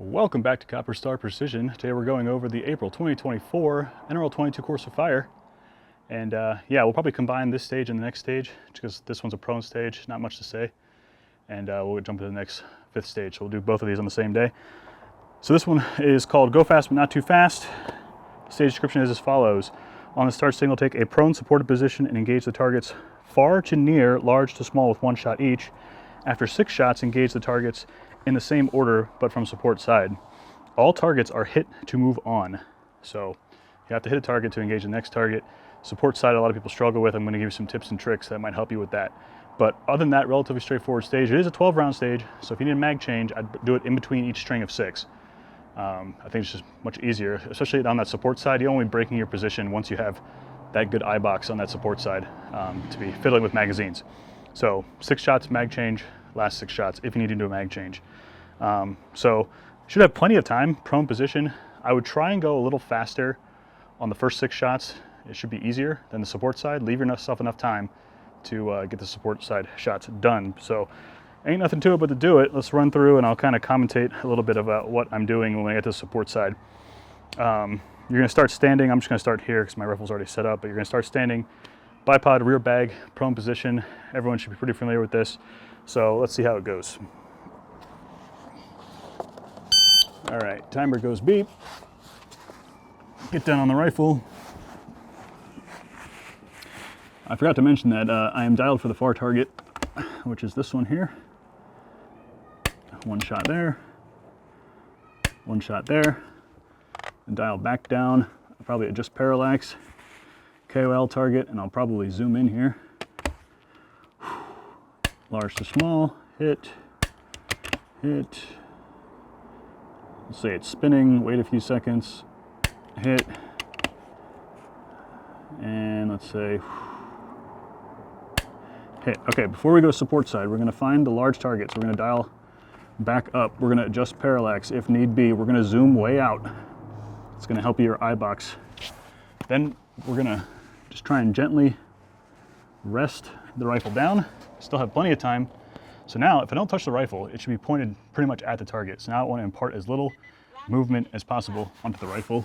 Welcome back to Copper Star Precision. Today we're going over the April 2024 NRL22 Course of Fire. And yeah, we'll probably combine this stage and the next stage because this one's a prone stage, not much to say. And we'll jump to the next fifth stage. So we'll do both of these on the same day. So this one is called Go Fast But Not Too Fast. The stage description is as follows. On the start signal, take a prone supported position and engage the targets far to near, large to small with one shot each. After 6 shots, engage the targets in the same order, but from support side. All targets are hit to move on. So you have to hit a target to engage the next target. Support side, a lot of people struggle with. I'm going to give you some tips and tricks that might help you with that. But other than that, relatively straightforward stage. It is a 12-round stage, so if you need a mag change, I'd do it in between each string of 6. I think it's just much easier, especially on that support side. You're only breaking your position once you have that good eye box on that support side to be fiddling with magazines. So 6 shots, mag change, last 6 shots if you need to do a mag change. So should have plenty of time, prone position. I would try and go a little faster on the first 6 shots. It should be easier than the support side. Leave yourself enough time to get the support side shots done. So ain't nothing to it but to do it. Let's run through and I'll kind of commentate a little bit about what I'm doing when I get to the support side. You're gonna start standing. I'm just gonna start here because my rifle's already set up, but you're gonna start standing, bipod, rear bag, prone position. Everyone should be pretty familiar with this. So let's see how it goes. All right, timer goes beep. Get down on the rifle. I forgot to mention that I am dialed for the far target, which is this one here. 1 shot there, 1 shot there, and dial back down. I'll probably adjust parallax, KYL target, and I'll probably zoom in here. Large to small, hit, hit. Let's say it's spinning, wait a few seconds, hit, and let's say hit. Okay, before we go support side, we're gonna find the large targets. We're gonna dial back up. We're gonna adjust parallax if need be. We're gonna zoom way out. It's gonna help your eye box. Then we're gonna just try and gently rest the rifle down. Still have plenty of time. So now, if I don't touch the rifle, it should be pointed pretty much at the target. So now I want to impart as little movement as possible onto the rifle.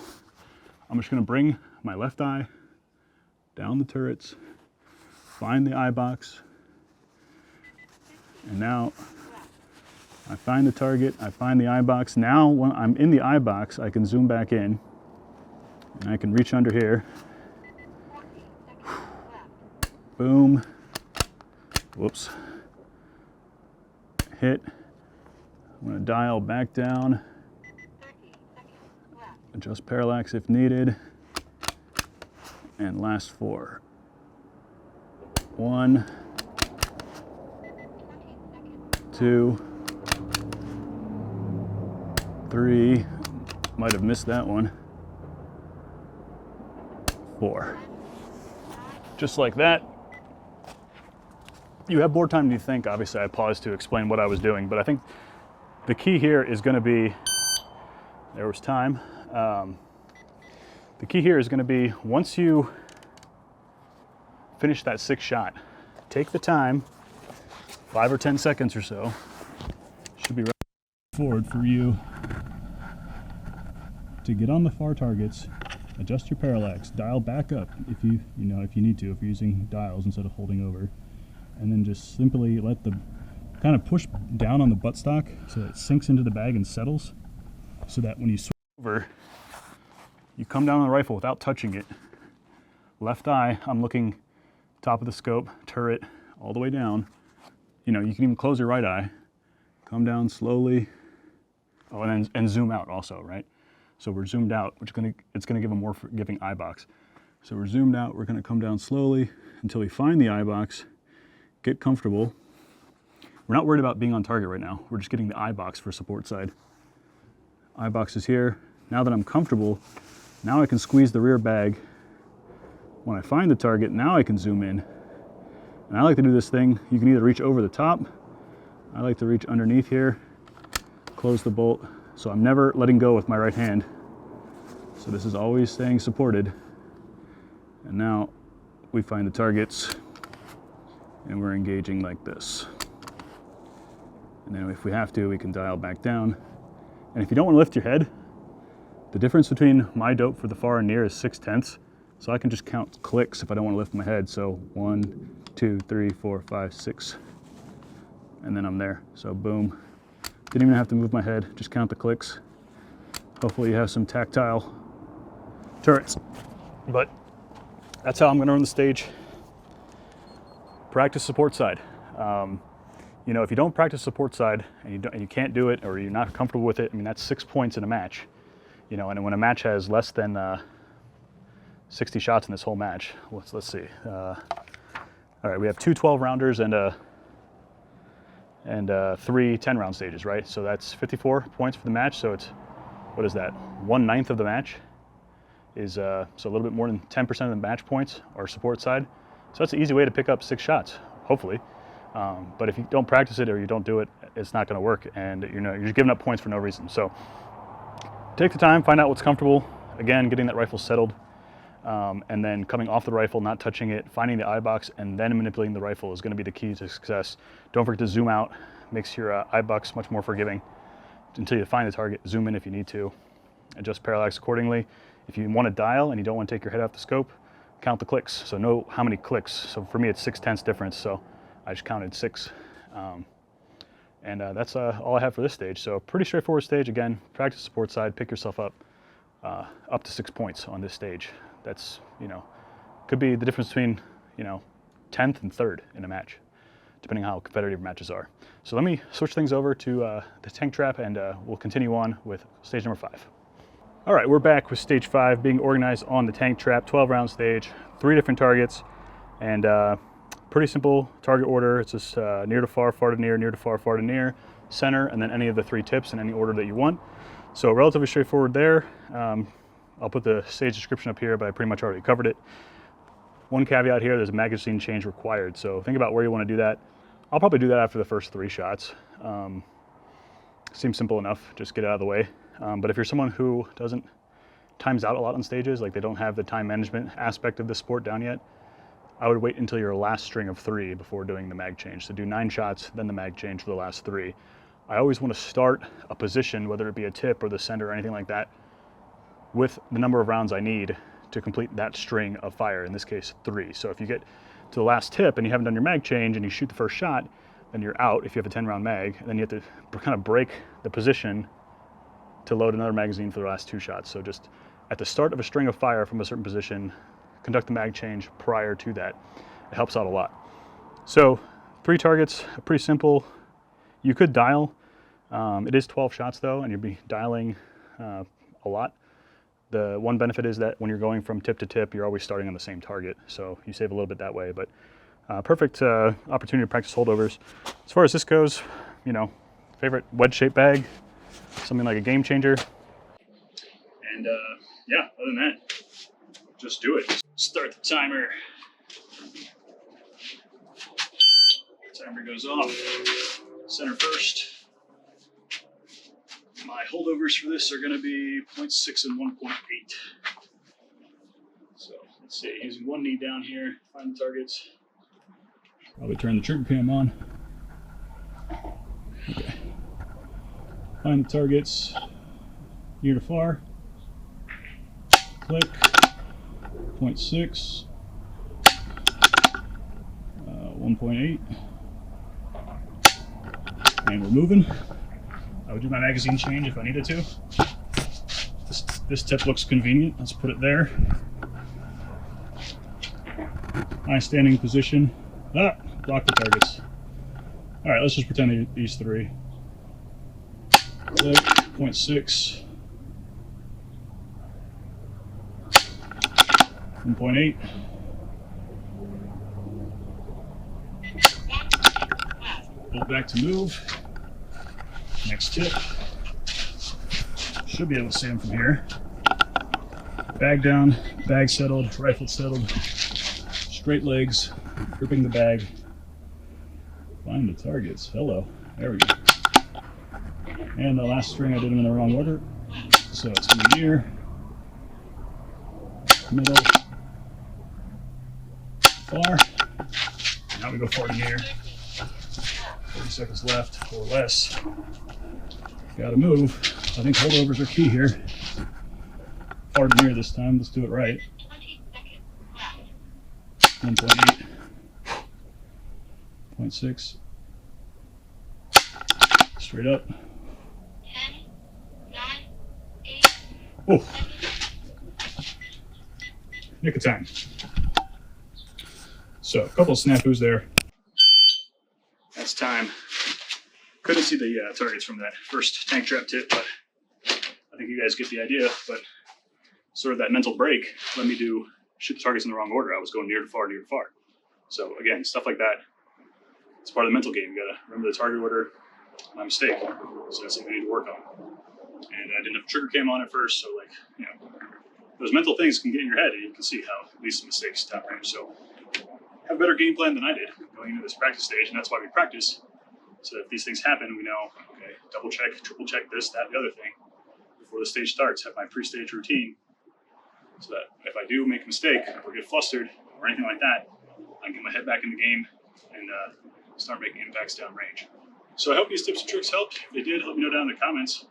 I'm just going to bring my left eye down the turrets, find the eye box, and now I find the target, I find the eye box. Now when I'm in the eye box, I can zoom back in, and I can reach under here. Boom. Whoops. Hit. I'm going to dial back down, adjust parallax if needed, and last 4. 1, 2, 3, might have missed that one, 4. Just like that. You have more time than you think. Obviously, I paused to explain what I was doing, but I think the key here is going to be, there was time. The key here is going to be once you finish that 6th shot, take the time, 5 or 10 seconds or so, should be right forward for you to get on the far targets, adjust your parallax, dial back up if you need to, if you're using dials instead of holding over. And then just simply let the kind of push down on the buttstock so that it sinks into the bag and settles, so that when you swing over, you come down on the rifle without touching it. Left eye, I'm looking top of the scope, turret, all the way down. You can even close your right eye, come down slowly, and zoom out also, right? So we're zoomed out, which it's gonna give a more forgiving eye box. So we're zoomed out, we're gonna come down slowly until we find the eye box. Get comfortable. We're not worried about being on target right now. We're just getting the eye box for support side. Eye box is here. Now that I'm comfortable, now I can squeeze the rear bag. When I find the target, now I can zoom in. And I like to do this thing. You can either reach over the top. I like to reach underneath here, close the bolt. So I'm never letting go with my right hand. So this is always staying supported. And now we find the targets. And we're engaging like this. And then if we have to, we can dial back down And if you don't want to lift your head, the difference between my dope for the far and near is 6/10. So I can just count clicks if I don't want to lift my head. So 1, 2, 3, 4, 5, 6, and then I'm there. So boom. Didn't even have to move my head, just count the clicks. Hopefully you have some tactile turrets. But that's how I'm gonna run the stage. Practice support side. You know, if you don't practice support side and you can't do it, or you're not comfortable with it, I mean, that's 6 points in a match. You know, and when a match has less than 60 shots in this whole match, let's see. All right, we have 2 12-rounders and 3 10-round stages, right? So that's 54 points for the match. So it's, what is that? 1/9 of the match is, so a little bit more than 10% of the match points are support side. So that's an easy way to pick up 6 shots, hopefully. But if you don't practice it or you don't do it, it's not going to work, and you're just giving up points for no reason. So take the time, find out what's comfortable. Again, getting that rifle settled, and then coming off the rifle, not touching it, finding the eye box, and then manipulating the rifle is going to be the key to success. Don't forget to zoom out. Makes your eye box much more forgiving. Until you find the target, zoom in if you need to. Adjust parallax accordingly. If you want to dial and you don't want to take your head off the scope, count the clicks. So know how many clicks. So for me, it's 6/10 difference. So I just counted 6. And that's all I have for this stage. So pretty straightforward stage. Again, practice support side, pick yourself up to 6 points on this stage. That's, you know, could be the difference between, you know, 10th and 3rd in a match, depending on how competitive matches are. So let me switch things over to the tank trap, and we'll continue on with stage number 5. All right, we're back with stage 5, being organized on the tank trap, 12-round stage, 3 different targets, and pretty simple target order. It's just near to far, far to near, near to far, far to near, center, and then any of the 3 tips in any order that you want. So relatively straightforward there. I'll put the stage description up here, but I pretty much already covered it. One caveat here, there's a magazine change required. So think about where you want to do that. I'll probably do that after the first 3 shots. Seems simple enough, just get it out of the way. But if you're someone who doesn't times out a lot on stages, like they don't have the time management aspect of the sport down yet, I would wait until your last string of 3 before doing the mag change. So do 9 shots, then the mag change for the last 3. I always want to start a position, whether it be a tip or the center or anything like that, with the number of rounds I need to complete that string of fire, in this case 3. So if you get to the last tip and you haven't done your mag change and you shoot the first shot, then you're out if you have a 10-round mag, and then you have to kind of break the position to load another magazine for the last 2 shots. So just at the start of a string of fire from a certain position, conduct the mag change prior to that. It helps out a lot. So 3 targets, pretty simple. You could dial. It is 12 shots though, and you'll be dialing a lot. The one benefit is that when you're going from tip to tip, you're always starting on the same target. So you save a little bit that way, but perfect opportunity to practice holdovers. As far as this goes, you know, favorite wedge-shaped bag, something like a game changer. And yeah, other than that, just do it. Start the timer. Timer goes off. Center first. My holdovers for this are going to be 0.6 and 1.8. So let's see, using one knee down here, find the targets. Probably turn the trigger cam on. Okay. Find the targets near to far. Click. 0.6. 1.8. And we're moving. I would do my magazine change if I needed to. This tip looks convenient. Let's put it there. Nice standing position. Block the targets. All right, let's just pretend these 3. 0.6. 1.8. Pull back to move. Next tip. Should be able to see them from here. Bag down, bag settled, rifle settled. Straight legs, gripping the bag. Find the targets. Hello. There we go. And the last string I did them in the wrong order. So it's going to be near, middle, far. Now we go far to near. 30 seconds left or less. Gotta move. I think holdovers are key here. Far to near this time. Let's do it right. 1.8. 0.6. Straight up. 10, 9, 8. Oh. Nick of time. So a couple of snafus there. That's time. Couldn't see the targets from that first tank trap tip, but I think you guys get the idea. But sort of that mental break let me shoot the targets in the wrong order. I was going near to far, near to far. So again, stuff like that. It's part of the mental game. You gotta remember the target order. My mistake. So that's something I need to work on. And I didn't have trigger cam on at first, so like, you know, those mental things can get in your head, and you can see how at least mistakes top range. So have a better game plan than I did going into this practice stage, and that's why we practice. So if these things happen, we know, okay, double check, triple check this, that, the other thing before the stage starts. Have my pre-stage routine so that if I do make a mistake or get flustered or anything like that, I can get my head back in the game and start making impacts downrange. So I hope these tips and tricks helped. If they did, let me know down in the comments.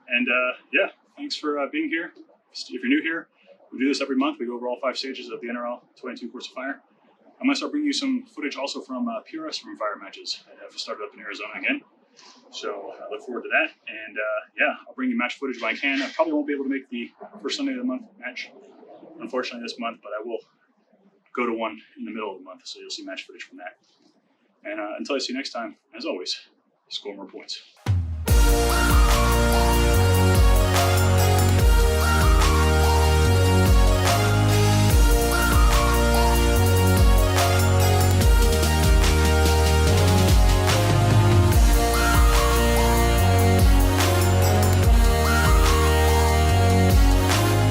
And yeah, thanks for being here. If you're new here, we do this every month. We go over all 5 stages of the NRL22 Course of Fire. I'm going to start bringing you some footage also from PRS from fire matches that have started up in Arizona again. So I look forward to that. And yeah, I'll bring you match footage when I can. I probably won't be able to make the first Sunday of the month match, unfortunately, this month, but I will go to one in the middle of the month. So you'll see match footage from that. And until I see you next time, as always, score more points.